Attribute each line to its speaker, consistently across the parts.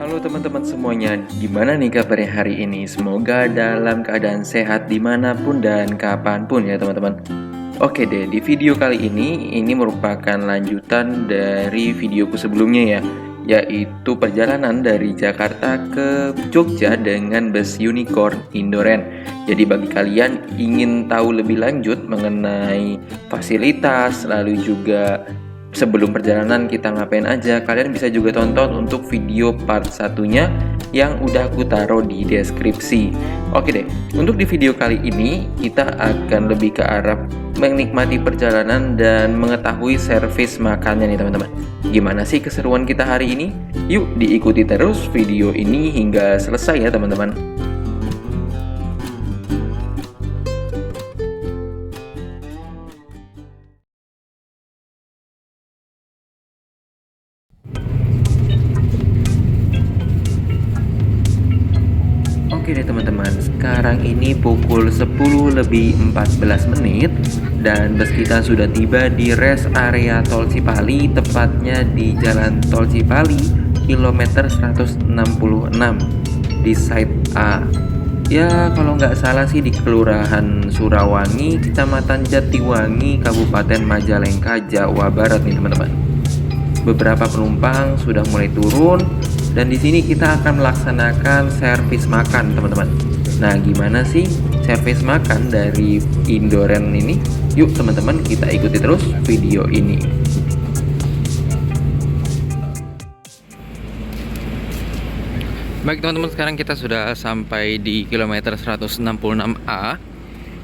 Speaker 1: Halo teman-teman semuanya, gimana nih kabarnya hari ini? Semoga dalam keadaan sehat dimanapun dan kapanpun ya teman-teman. Oke deh, di video kali ini merupakan lanjutan dari videoku sebelumnya ya, yaitu perjalanan dari Jakarta ke Jogja dengan bus Unicorn Indoren. Jadi bagi kalian ingin tahu lebih lanjut mengenai fasilitas, lalu juga sebelum perjalanan kita ngapain aja, kalian bisa juga tonton untuk video part satunya yang udah aku taruh di deskripsi. Oke deh, untuk di video kali ini kita akan lebih ke arah menikmati perjalanan dan mengetahui servis makannya nih teman-teman. Gimana sih keseruan kita hari ini? Yuk diikuti terus video ini hingga selesai ya teman-teman. Oke deh teman-teman, sekarang ini pukul 10 lebih 14 menit dan bus kita sudah tiba di rest area Tol Cipali, tepatnya di Jalan Tol Cipali, kilometer 166 di site A. Ya kalau nggak salah sih di Kelurahan Surawangi, Kecamatan Jatiwangi, Kabupaten Majalengka, Jawa Barat nih teman-teman. Beberapa penumpang sudah mulai turun dan di sini kita akan melaksanakan servis makan, teman-teman. Nah, gimana sih servis makan dari Indoren ini? Yuk, teman-teman, kita ikuti terus video ini. Baik, teman-teman, sekarang kita sudah sampai di kilometer 166A,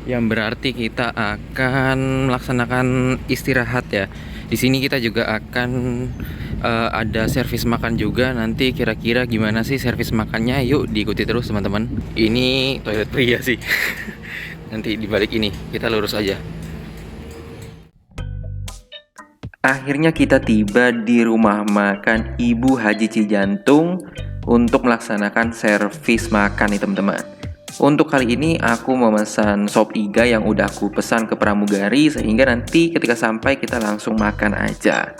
Speaker 1: yang berarti kita akan melaksanakan istirahat ya. Di sini kita juga akan ada servis makan juga. Nanti kira-kira gimana sih servis makannya? Yuk diikuti terus teman-teman. Ini toilet pria sih. Nanti di balik ini kita lurus aja. Akhirnya kita tiba di rumah makan Ibu Haji Cijantung untuk melaksanakan servis makan nih teman-teman. Untuk kali ini aku memesan sop iga yang udah aku pesan ke pramugari, sehingga nanti ketika sampai kita langsung makan aja.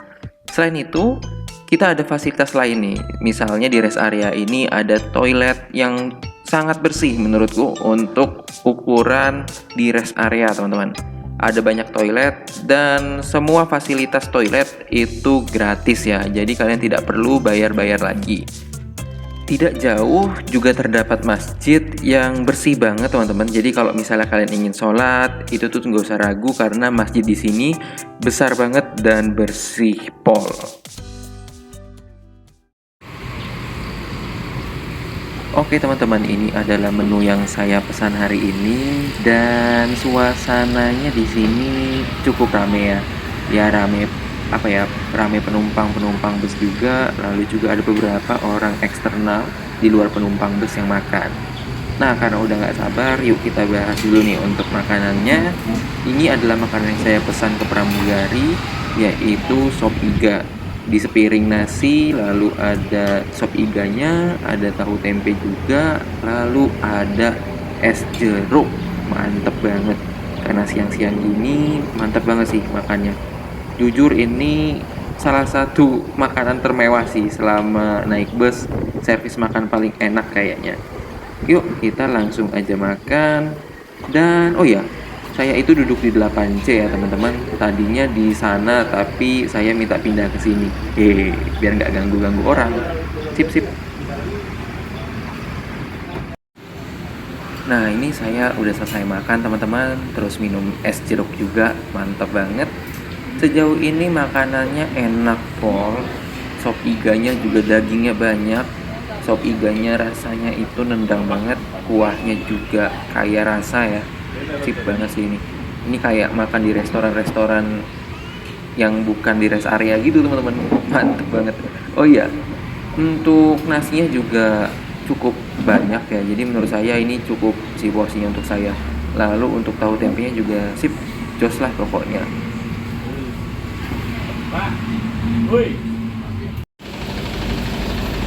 Speaker 1: Selain itu, kita ada fasilitas lain nih. Misalnya di rest area ini ada toilet yang sangat bersih menurutku untuk ukuran di rest area, teman-teman. Ada banyak toilet dan semua fasilitas toilet itu gratis ya. Jadi kalian tidak perlu bayar-bayar lagi. Tidak jauh juga terdapat masjid yang bersih banget teman-teman. Jadi kalau misalnya kalian ingin sholat, itu tuh nggak usah ragu karena masjid di sini besar banget dan bersih pol. Oke teman-teman, ini adalah menu yang saya pesan hari ini dan suasananya di sini cukup rame ya. Ya rame rame penumpang bus juga, lalu juga ada beberapa orang eksternal di luar penumpang bus yang makan. Nah, karena udah nggak sabar, yuk kita bahas dulu nih untuk makanannya. Ini adalah makanan yang saya pesan ke pramugari, yaitu sop iga. Di sepiring nasi, lalu ada sop iganya, ada tahu tempe juga, lalu ada es jeruk. Mantep banget. Karena siang-siang ini mantep banget sih makannya. Jujur ini salah satu makanan termewah sih selama naik bus, servis makan paling enak kayaknya. Yuk kita langsung aja makan. Dan oh ya, saya itu duduk di 8C ya teman-teman. Tadinya di sana tapi saya minta pindah ke sini. Biar nggak ganggu-ganggu orang. Sip. Nah, ini saya udah selesai makan teman-teman, terus minum es jeruk juga, mantap banget. Sejauh ini makanannya enak pol. Sop iganya juga dagingnya banyak. Sop iganya rasanya itu nendang banget, kuahnya juga kaya rasa ya. Sip banget sih ini. Ini kayak makan di restoran-restoran yang bukan di rest area gitu teman-teman. Mantep banget. Oh iya, untuk nasinya juga cukup banyak ya. Jadi menurut saya ini cukup sih porsinya untuk saya. Lalu untuk tahu tempenya juga sip, jos lah pokoknya.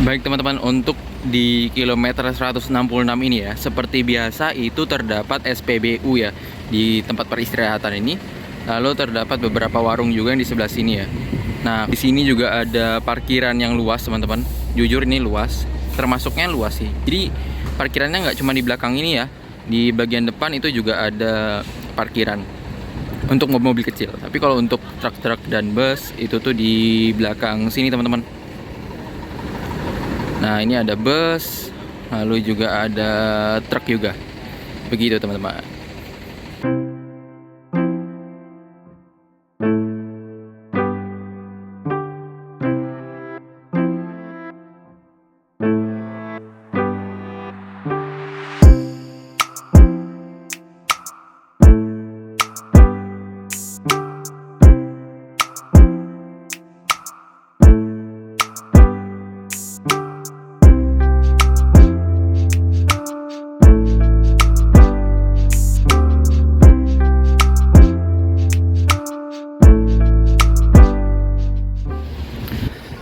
Speaker 1: Baik teman-teman, untuk di kilometer 166 ini ya, seperti biasa itu terdapat SPBU ya di tempat peristirahatan ini. Lalu terdapat beberapa warung juga yang di sebelah sini ya. Nah, di sini juga ada parkiran yang luas teman-teman. Jujur ini luas.
Speaker 2: termasuknya luas sih. Jadi parkirannya nggak cuma di belakang ini ya, di bagian depan itu juga ada parkiran untuk mobil-mobil kecil. Tapi kalau untuk truk-truk dan bus itu tuh di belakang sini teman-teman. Nah ini ada bus, lalu juga ada truk juga. Begitu teman-teman.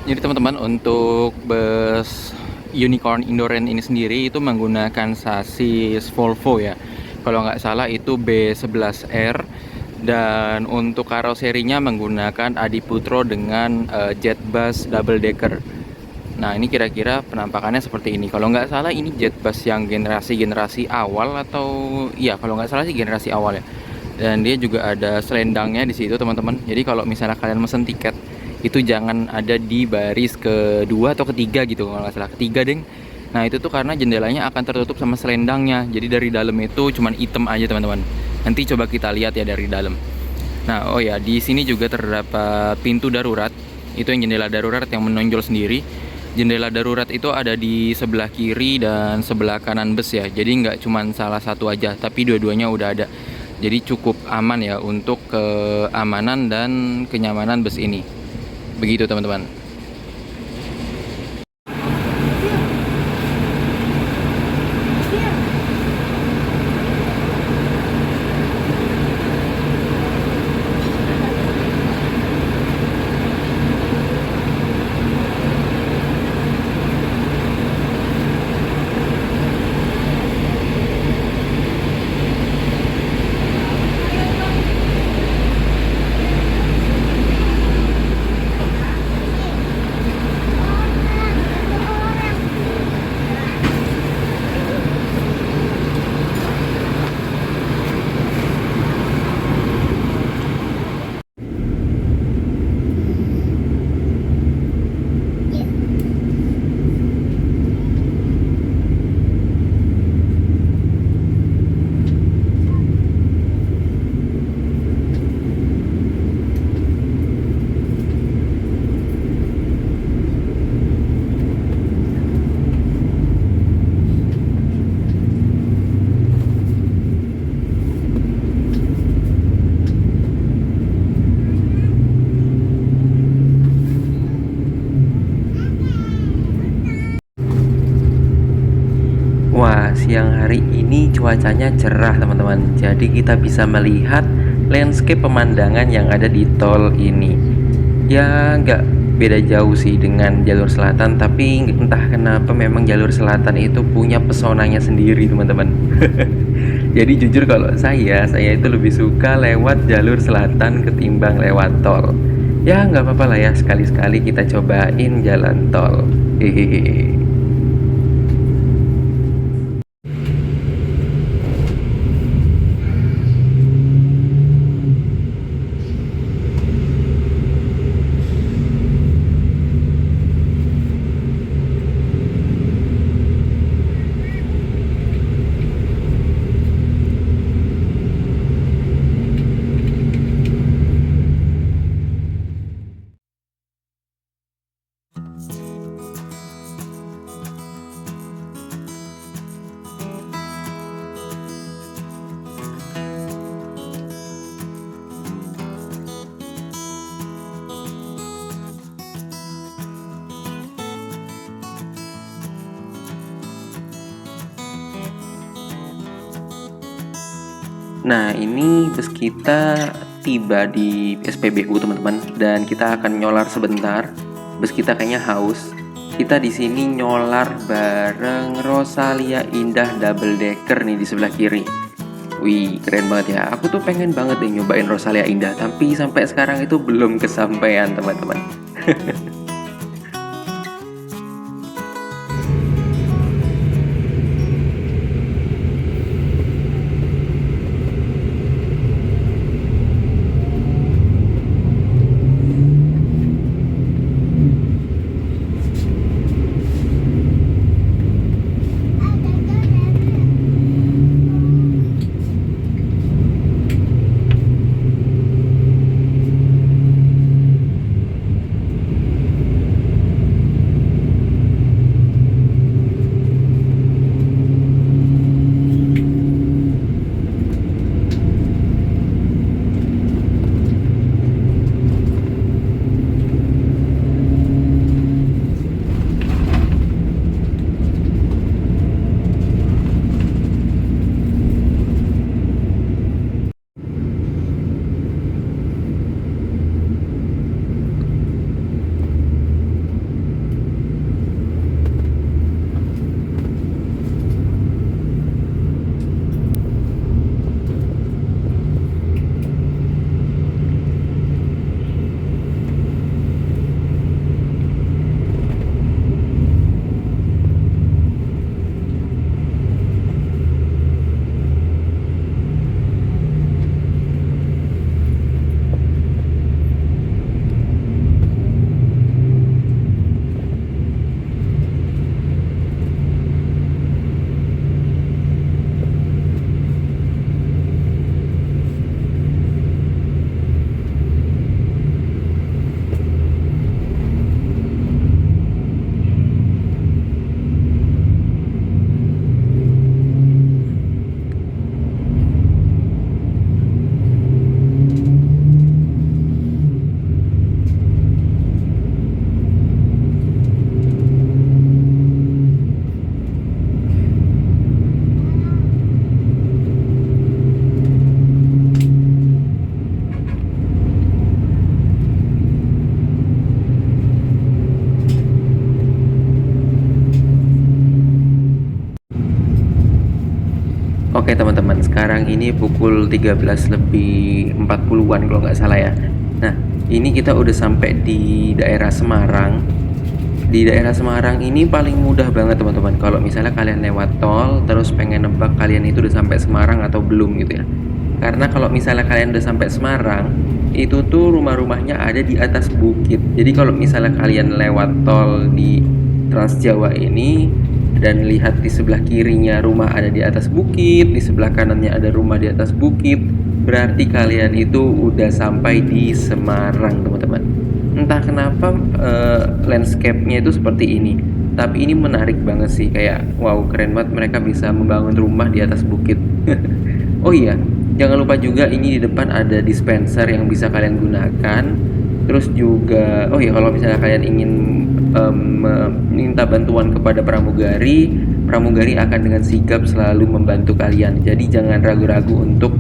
Speaker 2: Jadi teman-teman, untuk bus Unicorn Indorent ini sendiri itu menggunakan sasis Volvo ya. Kalau nggak salah itu B11R, dan untuk karoserinya menggunakan Adiputro dengan jet bus double decker. Nah ini kira-kira penampakannya seperti ini. Kalau nggak salah ini jet bus yang generasi awal, atau iya kalau nggak salah sih generasi awal ya. Dan dia juga ada selendangnya di situ teman-teman. Jadi kalau misalnya kalian mesen tiket itu jangan ada di baris kedua atau ketiga gitu, kalau nggak salah ketiga deng. Nah itu tuh karena jendelanya akan tertutup sama selendangnya, jadi dari dalam itu cuman hitam aja teman-teman. Nanti coba kita lihat ya dari dalam. Nah oh ya, di sini juga terdapat pintu darurat, itu yang jendela darurat yang menonjol sendiri. Jendela darurat itu ada di sebelah kiri dan sebelah kanan bus ya, jadi nggak cuman salah satu aja, tapi dua-duanya udah ada. Jadi cukup aman ya untuk keamanan dan kenyamanan bus ini. Begitu teman-teman.
Speaker 1: Wah, siang hari ini cuacanya cerah teman-teman. Jadi kita bisa melihat landscape pemandangan yang ada di tol ini. Ya nggak beda jauh sih dengan jalur selatan, tapi entah kenapa memang jalur selatan itu punya pesonanya sendiri teman-teman. Jadi jujur kalau saya itu lebih suka lewat jalur selatan ketimbang lewat tol. Ya nggak apa-apa lah ya, sekali-sekali kita cobain jalan tol. Hehehe. Nah, ini bus kita tiba di SPBU teman-teman, dan kita akan nyolar sebentar. Bus kita kayaknya haus. Kita di sini nyolar bareng Rosalia Indah double decker nih di sebelah kiri. Wih, keren banget ya. Aku tuh pengen banget nih nyobain Rosalia Indah, tapi sampai sekarang itu belum kesampaian teman-teman. Oke teman-teman, sekarang ini pukul 13 lebih 40-an kalau nggak salah ya. Nah, ini kita udah sampai di daerah Semarang. Di daerah Semarang ini paling mudah banget teman-teman. Kalau misalnya kalian lewat tol, terus pengen nebak kalian itu udah sampai Semarang atau belum gitu ya. Karena kalau misalnya kalian udah sampai Semarang, itu tuh rumah-rumahnya ada di atas bukit. Jadi kalau misalnya kalian lewat tol di Trans Jawa ini, dan lihat di sebelah kirinya rumah ada di atas bukit, di sebelah kanannya ada rumah di atas bukit, berarti kalian itu udah sampai di Semarang, teman-teman. Entah kenapa landscape-nya itu seperti ini. Tapi ini menarik banget sih, kayak wow, keren banget mereka bisa membangun rumah di atas bukit. Oh iya, jangan lupa juga ini di depan ada dispenser yang bisa kalian gunakan. Terus juga, oh ya, kalau misalnya kalian ingin meminta bantuan kepada pramugari, pramugari akan dengan sigap selalu membantu kalian. Jadi jangan ragu-ragu untuk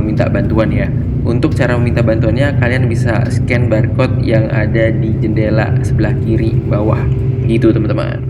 Speaker 1: minta bantuan ya. Untuk cara meminta bantuannya, kalian bisa scan barcode yang ada di jendela sebelah kiri bawah. Gitu teman-teman.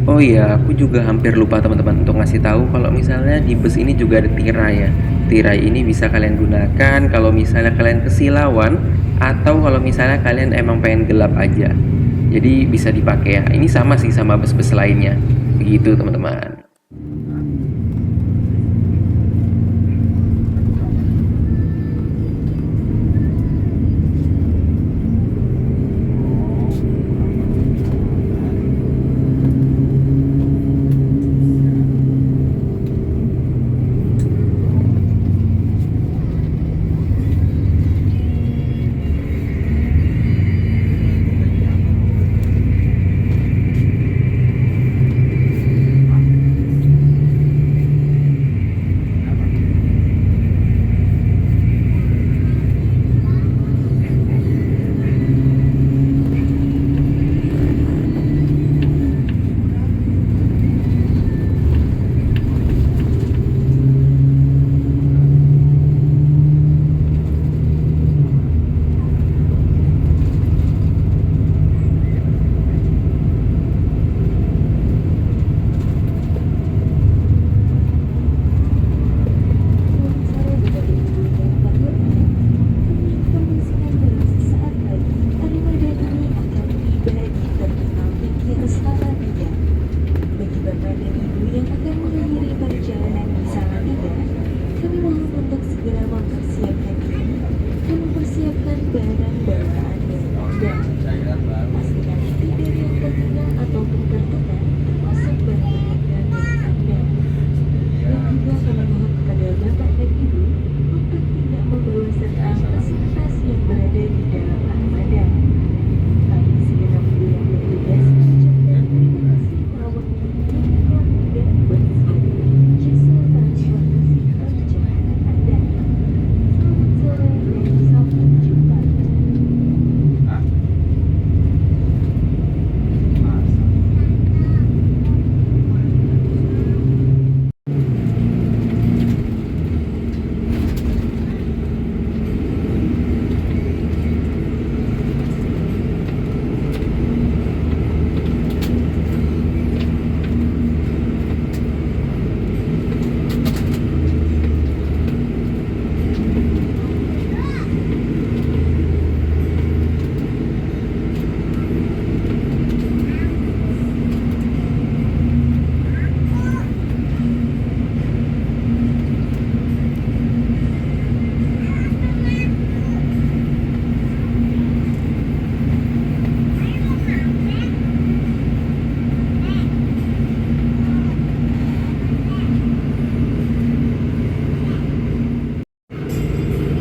Speaker 1: Oh iya, aku juga hampir lupa teman-teman untuk ngasih tahu kalau misalnya di bus ini juga ada tirai ya. Tirai ini bisa kalian gunakan kalau misalnya kalian kesilauan atau kalau misalnya kalian emang pengen gelap aja. Jadi bisa dipakai ya. Ini sama sih sama bus-bus lainnya. Begitu teman-teman.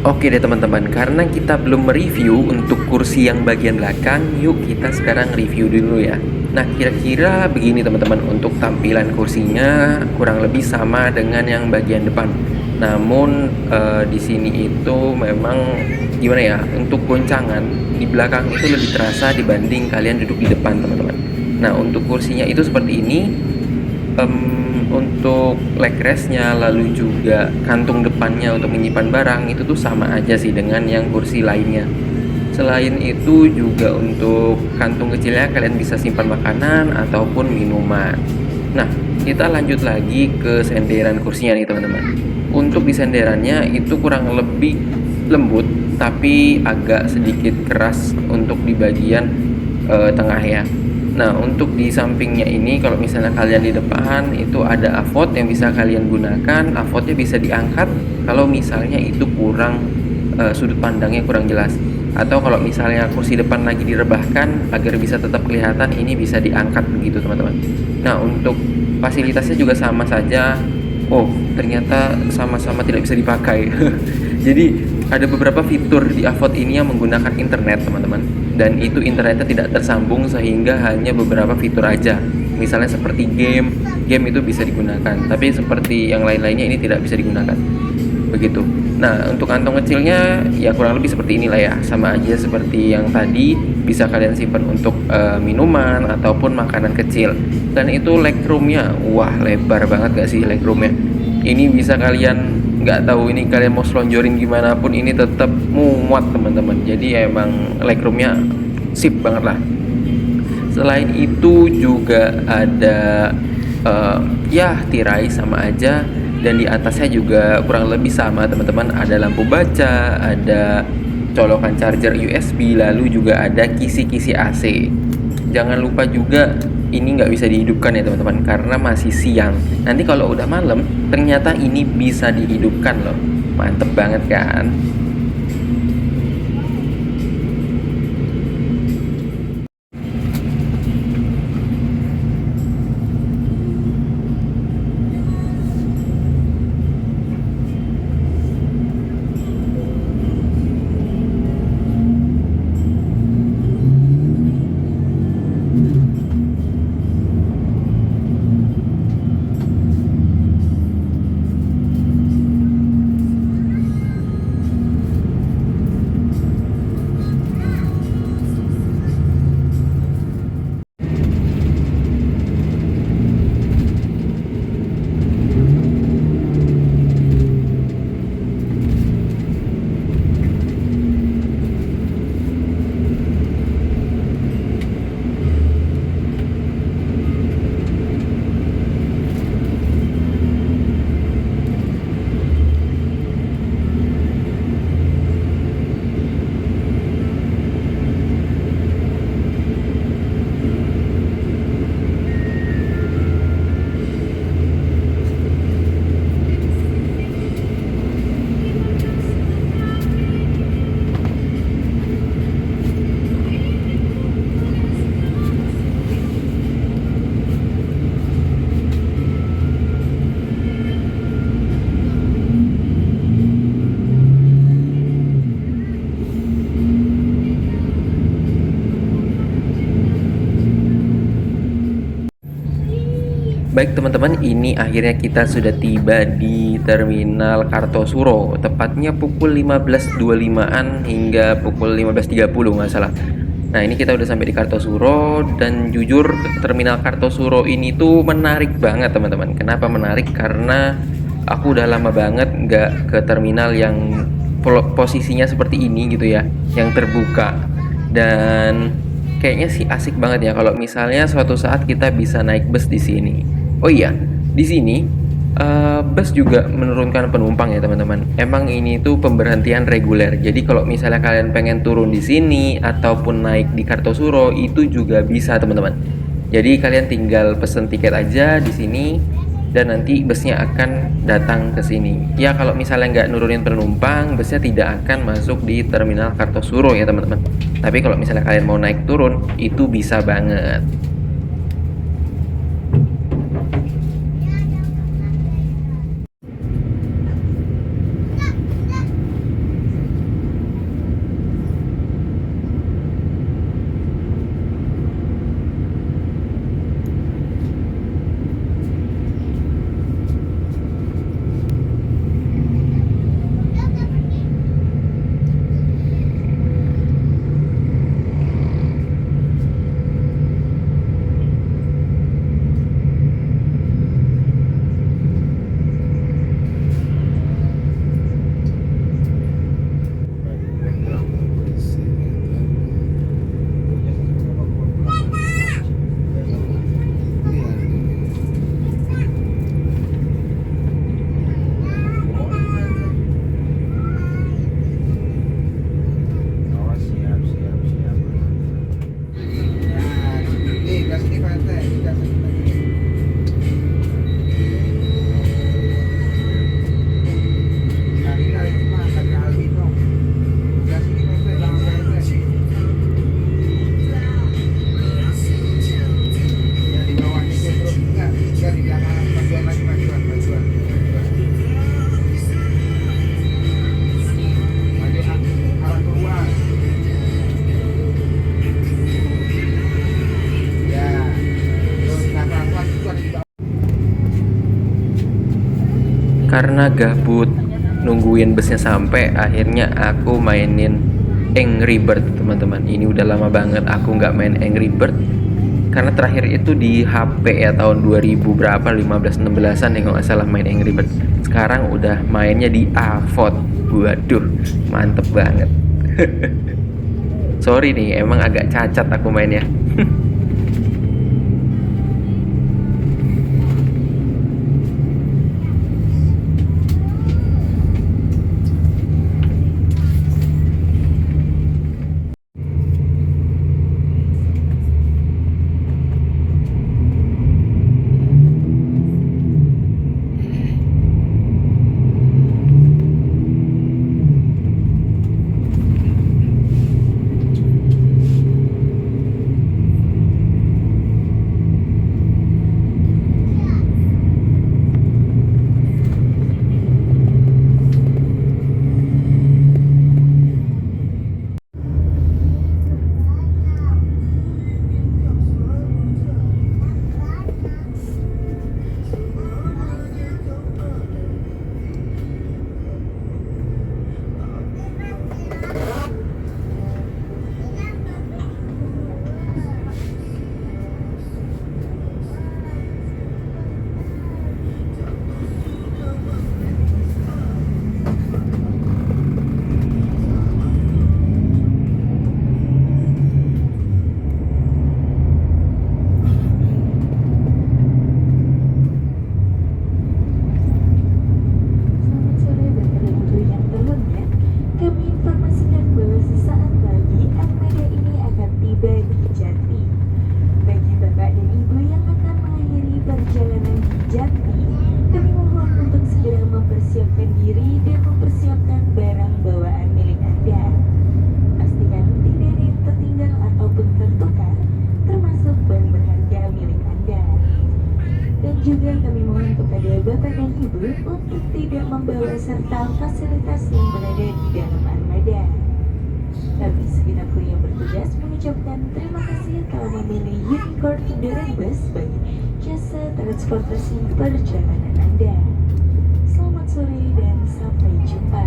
Speaker 1: Oke deh teman-teman, karena kita belum mereview untuk kursi yang bagian belakang, yuk kita sekarang review dulu ya. Nah, kira-kira begini teman-teman, untuk tampilan kursinya kurang lebih sama dengan yang bagian depan. Namun di sini itu memang gimana ya, untuk goncangan di belakang itu lebih terasa dibanding kalian duduk di depan teman-teman. Nah, untuk kursinya itu seperti ini. Untuk leg restnya lalu juga kantung depannya untuk menyimpan barang itu tuh sama aja sih dengan yang kursi lainnya. Selain itu juga untuk kantung kecilnya kalian bisa simpan makanan ataupun minuman. Nah, kita lanjut lagi ke senderan kursinya nih teman-teman. Untuk di senderannya itu kurang lebih lembut tapi agak sedikit keras untuk di bagian tengah ya. Nah, untuk di sampingnya ini kalau misalnya kalian di depan itu ada avot yang bisa kalian gunakan. Avotnya bisa diangkat kalau misalnya itu kurang sudut pandangnya kurang jelas. Atau kalau misalnya kursi depan lagi direbahkan agar bisa tetap kelihatan, ini bisa diangkat begitu teman-teman. Nah, untuk fasilitasnya juga sama saja. Oh, ternyata sama-sama tidak bisa dipakai. Jadi ada beberapa fitur di Avot ini yang menggunakan internet teman-teman, dan itu internetnya tidak tersambung sehingga hanya beberapa fitur aja. Misalnya seperti game itu bisa digunakan, tapi seperti yang lain-lainnya ini tidak bisa digunakan begitu. Nah, untuk kantong kecilnya ya kurang lebih seperti inilah ya, sama aja seperti yang tadi, bisa kalian simpan untuk minuman ataupun makanan kecil. Dan itu legroomnya, wah lebar banget gak sih legroomnya. Ini bisa kalian nggak tahu ini kalian mau selonjorin gimana pun ini tetap muat teman-teman. Jadi ya emang legroomnya sip banget lah. Selain itu juga ada ya tirai sama aja, dan di atasnya juga kurang lebih sama teman-teman. Ada lampu baca, ada colokan charger USB, lalu juga ada kisi-kisi AC. Jangan lupa juga ini nggak bisa dihidupkan ya teman-teman karena masih siang. Nanti kalau udah malam ternyata ini bisa dihidupkan loh. Mantep banget kan? Baik teman-teman, ini akhirnya kita sudah tiba di Terminal Kartosuro. Tepatnya pukul 15.25-an hingga pukul 15.30 nggak salah. Nah, ini kita udah sampai di Kartosuro, dan jujur Terminal Kartosuro ini tuh menarik banget teman-teman. Kenapa menarik? Karena aku udah lama banget nggak ke terminal yang posisinya seperti ini gitu ya, yang terbuka. Dan kayaknya sih asik banget ya kalau misalnya suatu saat kita bisa naik bus di sini. Oh iya, di sini bus juga menurunkan penumpang ya teman-teman. Emang ini tuh pemberhentian reguler. Jadi kalau misalnya kalian pengen turun di sini ataupun naik di Kartosuro itu juga bisa teman-teman. Jadi kalian tinggal pesen tiket aja di sini dan nanti busnya akan datang ke sini. Ya kalau misalnya nggak nurunin penumpang, busnya tidak akan masuk di Terminal Kartosuro ya teman-teman. Tapi kalau misalnya kalian mau naik turun, itu bisa banget. Karena gabut nungguin busnya sampai, akhirnya aku mainin Angry Bird teman-teman. Ini udah lama banget aku nggak main Angry Bird, karena terakhir itu di HP ya tahun 2000 berapa, 15-16an ya kalau nggak salah main Angry Bird. Sekarang udah mainnya di Avot. Waduh, mantep banget. Sorry nih, emang agak cacat aku mainnya.
Speaker 3: Selamat sore Bapak dan Ibu yang terhormat. Kami informasikan bahwa sesaat lagi armada ini akan tiba di Jati. Bagi Bapak dan Ibu yang akan mengakhiri perjalanan di Jati, kami mohon untuk segera mempersiapkan diri dan mempersiapkan barang bawaan milik Anda. Pastikan tidak ada yang tertinggal ataupun tertukar, termasuk barang berharga milik Anda. Dan juga kami mohon kepada Bapak dan Ibu untuk tidak membawa serta fasilitas yang berada di dalam armada. Kami segenap kru yang bertugas mengucapkan terima kasih telah memilih Unicorn Endurance Bus sebagai jasa transportasi perjalanan Anda. Selamat sore dan sampai jumpa.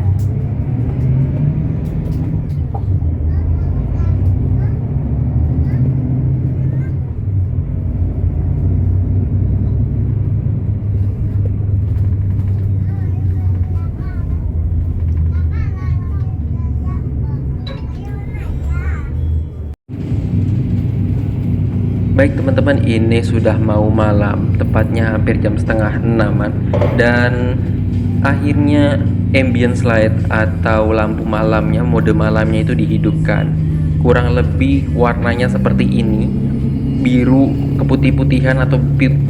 Speaker 1: Baik teman-teman, ini sudah mau malam, tepatnya hampir jam setengah enaman, dan akhirnya ambience light atau lampu malamnya, mode malamnya itu dihidupkan. Kurang lebih warnanya seperti ini, biru keputih-putihan atau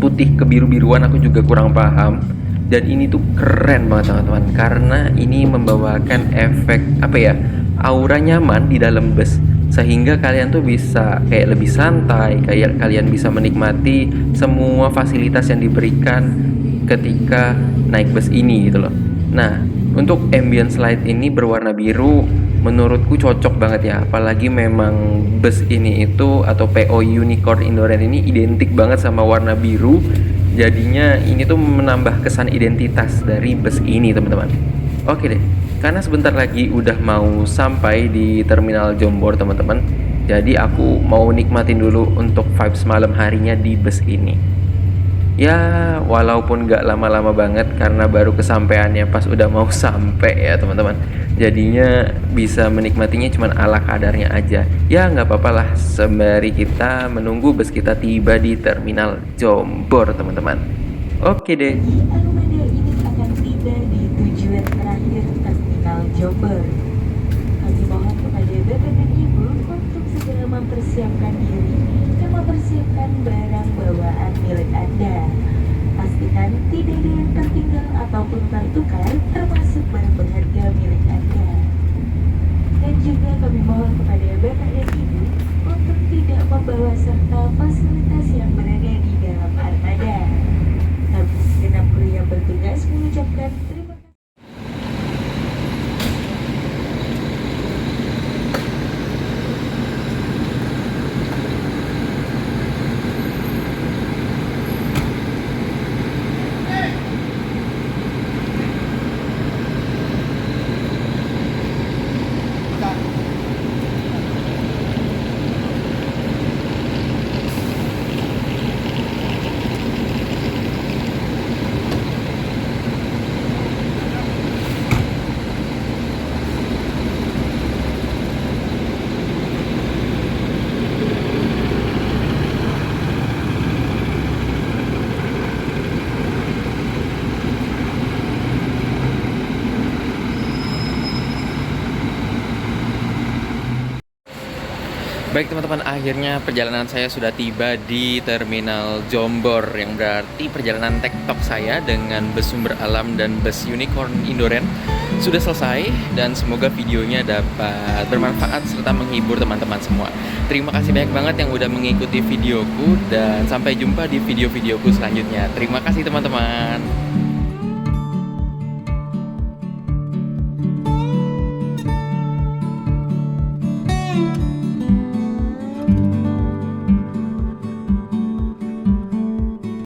Speaker 1: putih kebiru-biruan, aku juga kurang paham. Dan ini tuh keren banget teman-teman, karena ini membawakan efek apa ya, aura nyaman di dalam bus, sehingga kalian tuh bisa kayak lebih santai, kayak kalian bisa menikmati semua fasilitas yang diberikan ketika naik bus ini gitu loh. Nah, untuk ambience light ini berwarna biru menurutku cocok banget ya, apalagi memang bus ini itu atau PO Unicorn Endurance ini identik banget sama warna biru. Jadinya ini tuh menambah kesan identitas dari bus ini teman-teman. Oke deh, karena sebentar lagi udah mau sampai di terminal Jombor teman-teman, jadi aku mau nikmatin dulu untuk vibes malam harinya di bus ini. Ya walaupun gak lama-lama banget karena baru kesampaiannya pas udah mau sampai ya teman-teman, jadinya bisa menikmatinya cuman ala kadarnya aja. Ya nggak apa-apa lah sembari kita menunggu bus kita tiba di terminal Jombor teman-teman. Oke deh.
Speaker 3: Armada ini akan tiba di tujuan terakhir terminal Jombor. Kami mohon kepada Bapak dan Ibu untuk segera mempersiapkan diri dan mempersiapkan barang bawaan milik Anda. Pastikan tidak ada yang tertinggal ataupun tertukar, termasuk barang berharga milik Anda. Dan juga kami mohon kepada Bapak dan Ibu untuk tidak membawa serta fasilitas yang berada di dalam armada. Kami segenap kru yang bertugas mengucapkan terima kasih.
Speaker 2: Baik teman-teman, akhirnya perjalanan saya sudah tiba di Terminal Jombor, yang berarti perjalanan TikTok saya dengan bus sumber alam dan bus Unicorn Indoren sudah selesai, dan semoga videonya dapat bermanfaat serta menghibur teman-teman semua. Terima kasih banyak banget yang udah mengikuti videoku, dan sampai jumpa di video-videoku selanjutnya. Terima kasih teman-teman.